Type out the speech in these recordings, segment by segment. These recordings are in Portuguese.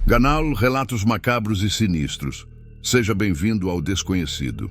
Ganal, relatos macabros e sinistros. Seja bem-vindo ao desconhecido.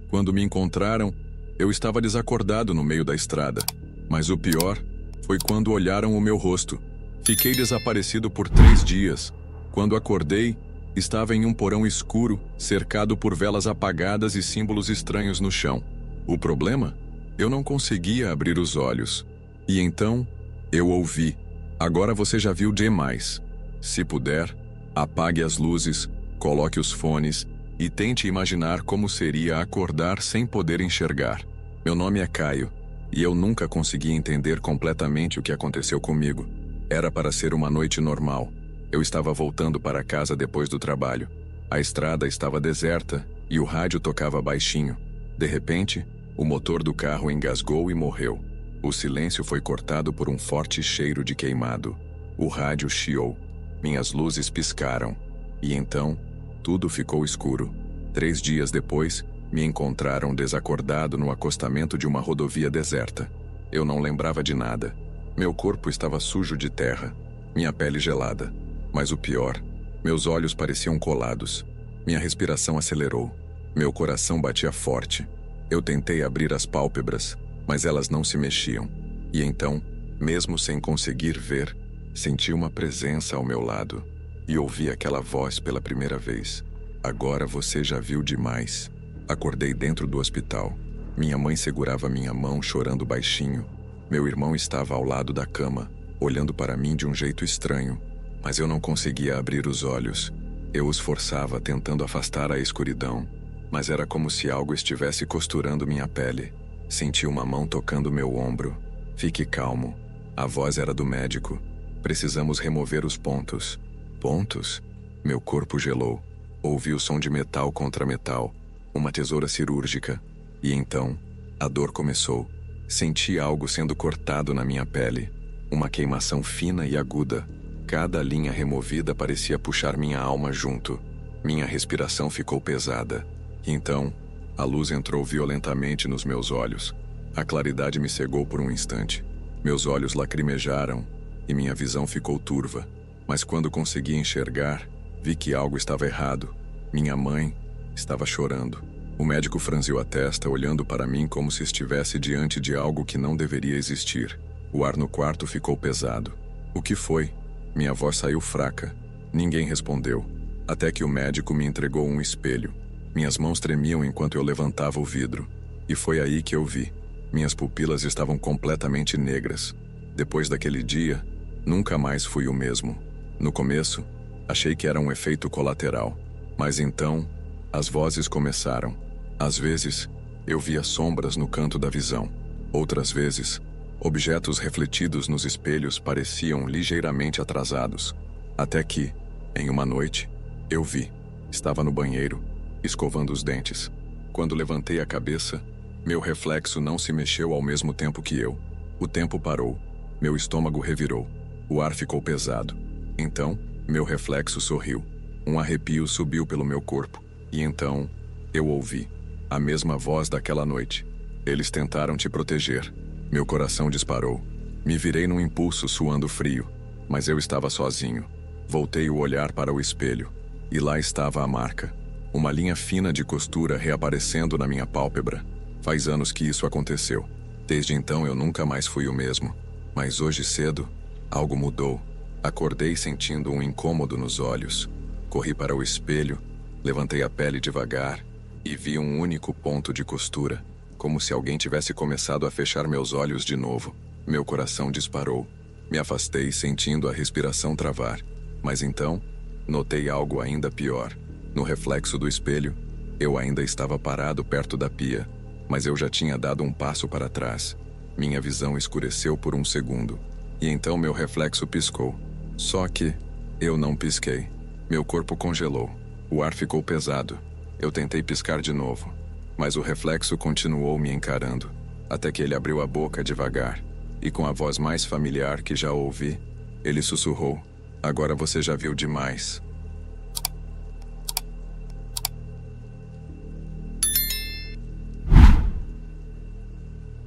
Quando me encontraram, eu estava desacordado no meio da estrada. Mas o pior foi quando olharam o meu rosto. Fiquei desaparecido por 3 dias. Quando acordei, estava em um porão escuro, cercado por velas apagadas e símbolos estranhos no chão. O problema? Eu não conseguia abrir os olhos. E então, eu ouvi. Agora você já viu demais. Se puder, apague as luzes, coloque os fones e tente imaginar como seria acordar sem poder enxergar. Meu nome é Caio, e eu nunca consegui entender completamente o que aconteceu comigo. Era para ser uma noite normal. Eu estava voltando para casa depois do trabalho. A estrada estava deserta e o rádio tocava baixinho. De repente, o motor do carro engasgou e morreu. O silêncio foi cortado por um forte cheiro de queimado. O rádio chiou. Minhas luzes piscaram. E então, tudo ficou escuro. 3 dias depois, me encontraram desacordado no acostamento de uma rodovia deserta. Eu não lembrava de nada. Meu corpo estava sujo de terra, minha pele gelada. Mas o pior, meus olhos pareciam colados. Minha respiração acelerou. Meu coração batia forte. Eu tentei abrir as pálpebras, mas elas não se mexiam. E então, mesmo sem conseguir ver, senti uma presença ao meu lado. E ouvi aquela voz pela primeira vez. Agora você já viu demais. Acordei dentro do hospital. Minha mãe segurava minha mão, chorando baixinho. Meu irmão estava ao lado da cama, olhando para mim de um jeito estranho. Mas eu não conseguia abrir os olhos. Eu os forçava, tentando afastar a escuridão. Mas era como se algo estivesse costurando minha pele. Senti uma mão tocando meu ombro. Fique calmo. A voz era do médico. Precisamos remover os pontos. Pontos? Meu corpo gelou. Ouvi o som de metal contra metal. Uma tesoura cirúrgica. E então, a dor começou. Senti algo sendo cortado na minha pele. Uma queimação fina e aguda. Cada linha removida parecia puxar minha alma junto. Minha respiração ficou pesada. Então, a luz entrou violentamente nos meus olhos. A claridade me cegou por um instante. Meus olhos lacrimejaram e minha visão ficou turva. Mas quando consegui enxergar, vi que algo estava errado. Minha mãe estava chorando. O médico franziu a testa, olhando para mim como se estivesse diante de algo que não deveria existir. O ar no quarto ficou pesado. O que foi? Minha voz saiu fraca. Ninguém respondeu. Até que o médico me entregou um espelho. Minhas mãos tremiam enquanto eu levantava o vidro. E foi aí que eu vi. Minhas pupilas estavam completamente negras. Depois daquele dia, nunca mais fui o mesmo. No começo, achei que era um efeito colateral. Mas então, as vozes começaram. Às vezes, eu via sombras no canto da visão. Outras vezes, objetos refletidos nos espelhos pareciam ligeiramente atrasados. Até que, em uma noite, eu vi. Estava no banheiro, escovando os dentes. Quando levantei a cabeça, meu reflexo não se mexeu ao mesmo tempo que eu. O tempo parou. Meu estômago revirou. O ar ficou pesado. Então, meu reflexo sorriu. Um arrepio subiu pelo meu corpo. E então, eu ouvi a mesma voz daquela noite. Eles tentaram te proteger. Meu coração disparou. Me virei num impulso, suando frio. Mas eu estava sozinho. Voltei o olhar para o espelho. E lá estava a marca. Uma linha fina de costura reaparecendo na minha pálpebra. Faz anos que isso aconteceu. Desde então eu nunca mais fui o mesmo. Mas hoje cedo, algo mudou. Acordei sentindo um incômodo nos olhos. Corri para o espelho, levantei a pele devagar e vi um único ponto de costura, como se alguém tivesse começado a fechar meus olhos de novo. Meu coração disparou. Me afastei, sentindo a respiração travar. Mas então, notei algo ainda pior. No reflexo do espelho, eu ainda estava parado perto da pia, mas eu já tinha dado um passo para trás. Minha visão escureceu por um segundo, e então meu reflexo piscou. Só que eu não pisquei. Meu corpo congelou. O ar ficou pesado. Eu tentei piscar de novo, mas o reflexo continuou me encarando, até que ele abriu a boca devagar, e com a voz mais familiar que já ouvi, ele sussurrou: "Agora você já viu demais."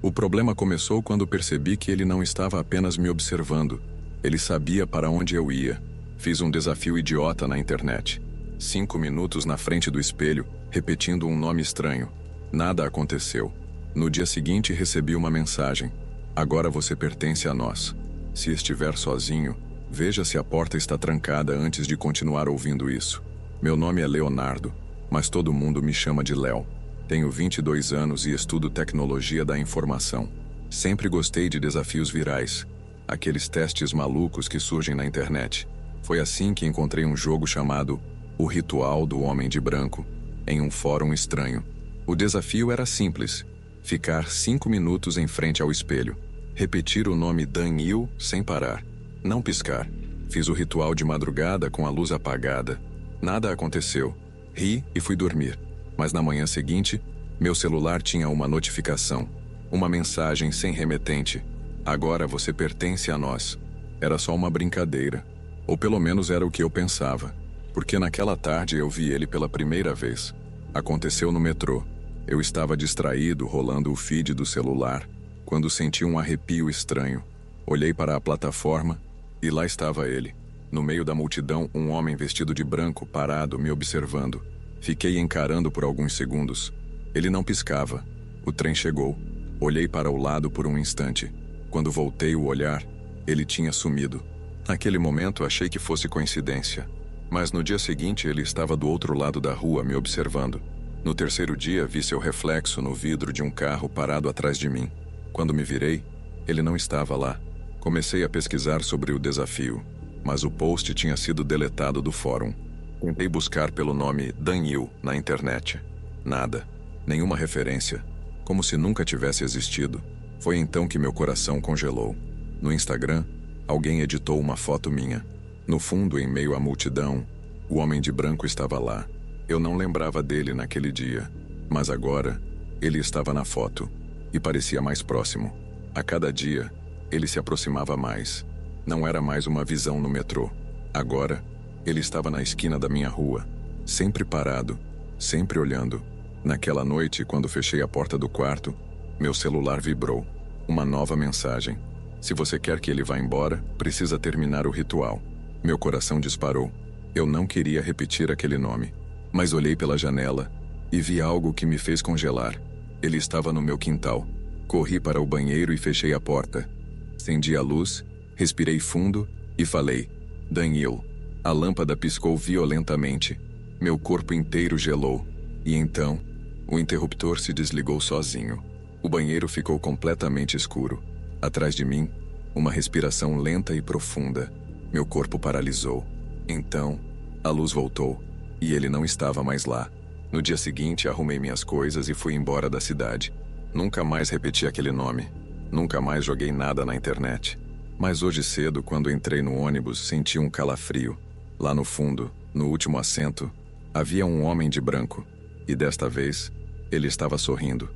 O problema começou quando percebi que ele não estava apenas me observando. Ele sabia para onde eu ia. Fiz um desafio idiota na internet. 5 minutos na frente do espelho, repetindo um nome estranho. Nada aconteceu. No dia seguinte recebi uma mensagem. Agora você pertence a nós. Se estiver sozinho, veja se a porta está trancada antes de continuar ouvindo isso. Meu nome é Leonardo, mas todo mundo me chama de Léo. Tenho 22 anos e estudo tecnologia da informação. Sempre gostei de desafios virais, aqueles testes malucos que surgem na internet. Foi assim que encontrei um jogo chamado O Ritual do Homem de Branco, em um fórum estranho. O desafio era simples: ficar 5 minutos em frente ao espelho, repetir o nome Daniel sem parar, não piscar. Fiz o ritual de madrugada com a luz apagada. Nada aconteceu. Ri e fui dormir. Mas na manhã seguinte, meu celular tinha uma notificação. Uma mensagem sem remetente. Agora você pertence a nós. Era só uma brincadeira. Ou pelo menos era o que eu pensava. Porque naquela tarde eu vi ele pela primeira vez. Aconteceu no metrô. Eu estava distraído rolando o feed do celular, quando senti um arrepio estranho. Olhei para a plataforma e lá estava ele. No meio da multidão, um homem vestido de branco parado me observando. Fiquei encarando por alguns segundos. Ele não piscava. O trem chegou. Olhei para o lado por um instante. Quando voltei o olhar, ele tinha sumido. Naquele momento achei que fosse coincidência. Mas no dia seguinte ele estava do outro lado da rua me observando. No terceiro dia vi seu reflexo no vidro de um carro parado atrás de mim. Quando me virei, ele não estava lá. Comecei a pesquisar sobre o desafio, mas o post tinha sido deletado do fórum. Tentei buscar pelo nome Daniel na internet. Nada. Nenhuma referência. Como se nunca tivesse existido. Foi então que meu coração congelou. No Instagram, alguém editou uma foto minha. No fundo, em meio à multidão, o homem de branco estava lá. Eu não lembrava dele naquele dia, mas agora, ele estava na foto e parecia mais próximo. A cada dia, ele se aproximava mais. Não era mais uma visão no metrô. Agora, ele estava na esquina da minha rua, sempre parado, sempre olhando. Naquela noite, quando fechei a porta do quarto, meu celular vibrou. Uma nova mensagem. Se você quer que ele vá embora, precisa terminar o ritual. Meu coração disparou. Eu não queria repetir aquele nome, mas olhei pela janela e vi algo que me fez congelar. Ele estava no meu quintal. Corri para o banheiro e fechei a porta. Acendi a luz, respirei fundo e falei: Daniel. A lâmpada piscou violentamente. Meu corpo inteiro gelou. E então, o interruptor se desligou sozinho. O banheiro ficou completamente escuro. Atrás de mim, uma respiração lenta e profunda. Meu corpo paralisou. Então, a luz voltou, e ele não estava mais lá. No dia seguinte, arrumei minhas coisas e fui embora da cidade. Nunca mais repeti aquele nome. Nunca mais joguei nada na internet. Mas hoje cedo, quando entrei no ônibus, senti um calafrio. Lá no fundo, no último assento, havia um homem de branco. E desta vez, ele estava sorrindo.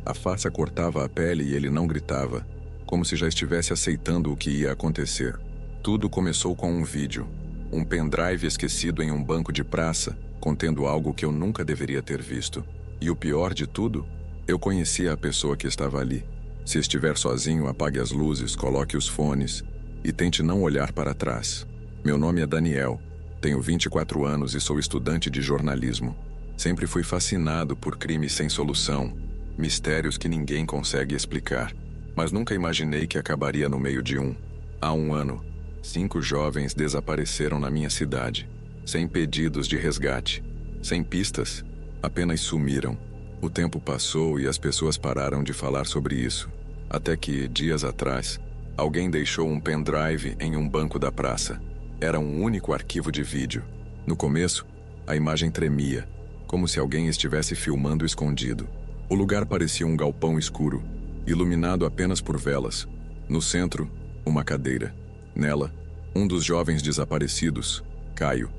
A farsa cortava a pele e ele não gritava, como se já estivesse aceitando o que ia acontecer. Tudo começou com um vídeo. Um pendrive esquecido em um banco de praça, contendo algo que eu nunca deveria ter visto. E o pior de tudo, eu conhecia a pessoa que estava ali. Se estiver sozinho, apague as luzes, coloque os fones e tente não olhar para trás. Meu nome é Daniel, tenho 24 anos e sou estudante de jornalismo. Sempre fui fascinado por crimes sem solução, mistérios que ninguém consegue explicar. Mas nunca imaginei que acabaria no meio de um. Há um ano, 5 jovens desapareceram na minha cidade, sem pedidos de resgate, sem pistas, apenas sumiram. O tempo passou e as pessoas pararam de falar sobre isso, até que, dias atrás, alguém deixou um pendrive em um banco da praça. Era um único arquivo de vídeo. No começo, a imagem tremia, como se alguém estivesse filmando escondido. O lugar parecia um galpão escuro, iluminado apenas por velas. No centro, uma cadeira. Nela, um dos jovens desaparecidos, Caio,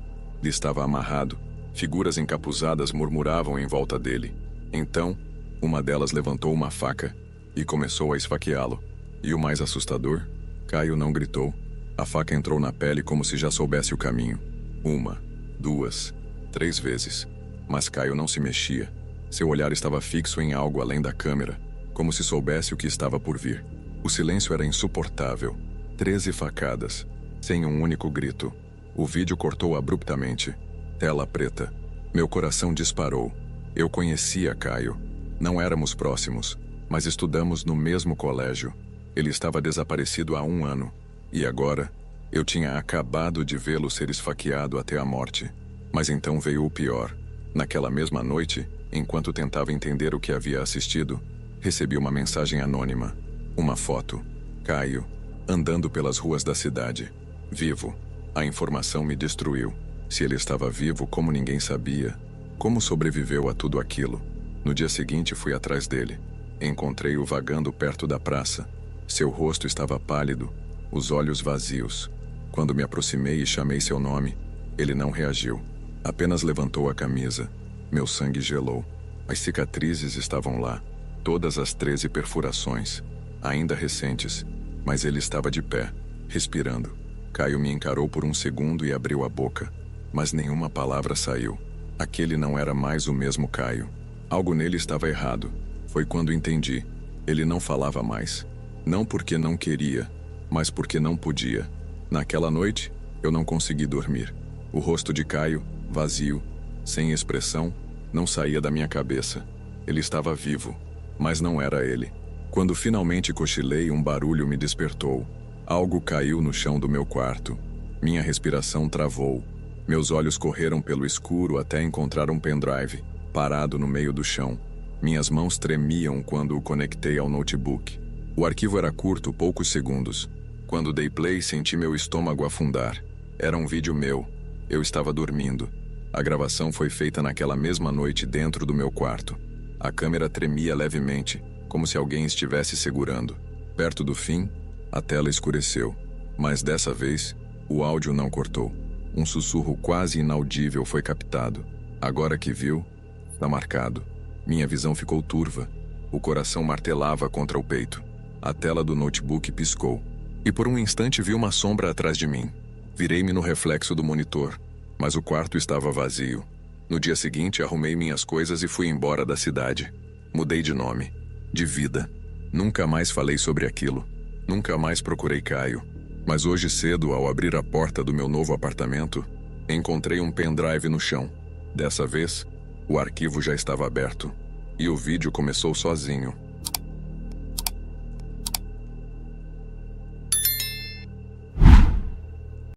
estava amarrado. Figuras encapuzadas murmuravam em volta dele. Então, uma delas levantou uma faca e começou a esfaqueá-lo. E o mais assustador, Caio não gritou. A faca entrou na pele como se já soubesse o caminho. 1, 2, 3 vezes. Mas Caio não se mexia. Seu olhar estava fixo em algo além da câmera. como se soubesse o que estava por vir. O silêncio era insuportável. 13 facadas, sem um único grito. O vídeo cortou abruptamente. Tela preta. Meu coração disparou. Eu conhecia Caio. Não éramos próximos, mas estudamos no mesmo colégio. Ele estava desaparecido há 1 ano. E agora, eu tinha acabado de vê-lo ser esfaqueado até a morte. Mas então veio o pior. Naquela mesma noite, enquanto tentava entender o que havia assistido, recebi uma mensagem anônima. Uma foto. Caio, andando pelas ruas da cidade. Vivo. A informação me destruiu. Se ele estava vivo, como ninguém sabia? Como sobreviveu a tudo aquilo? No dia seguinte, fui atrás dele. Encontrei-o vagando perto da praça. Seu rosto estava pálido, os olhos vazios. Quando me aproximei e chamei seu nome, ele não reagiu. Apenas levantou a camisa. Meu sangue gelou. As cicatrizes estavam lá. Todas as 13 perfurações. Ainda recentes. Mas ele estava de pé, respirando. Caio me encarou por um segundo e abriu a boca. Mas nenhuma palavra saiu. Aquele não era mais o mesmo Caio. Algo nele estava errado. Foi quando entendi. Ele não falava mais. Não porque não queria, mas porque não podia. Naquela noite, eu não consegui dormir. O rosto de Caio, vazio, sem expressão, não saía da minha cabeça. Ele estava vivo, mas não era ele. Quando finalmente cochilei, um barulho me despertou. Algo caiu no chão do meu quarto. Minha respiração travou. Meus olhos correram pelo escuro até encontrar um pendrive, parado no meio do chão. Minhas mãos tremiam quando o conectei ao notebook. O arquivo era curto, poucos segundos. Quando dei play, senti meu estômago afundar. Era um vídeo meu. Eu estava dormindo. A gravação foi feita naquela mesma noite dentro do meu quarto. A câmera tremia levemente, como se alguém estivesse segurando. Perto do fim, a tela escureceu. Mas dessa vez, o áudio não cortou. Um sussurro quase inaudível foi captado. Agora que viu, está marcado. Minha visão ficou turva. O coração martelava contra o peito. A tela do notebook piscou. E por um instante vi uma sombra atrás de mim. Virei-me no reflexo do monitor, mas o quarto estava vazio. No dia seguinte, arrumei minhas coisas e fui embora da cidade. Mudei de nome, de vida. Nunca mais falei sobre aquilo. Nunca mais procurei Caio. Mas hoje cedo, ao abrir a porta do meu novo apartamento, encontrei um pendrive no chão. Dessa vez, o arquivo já estava aberto. E o vídeo começou sozinho.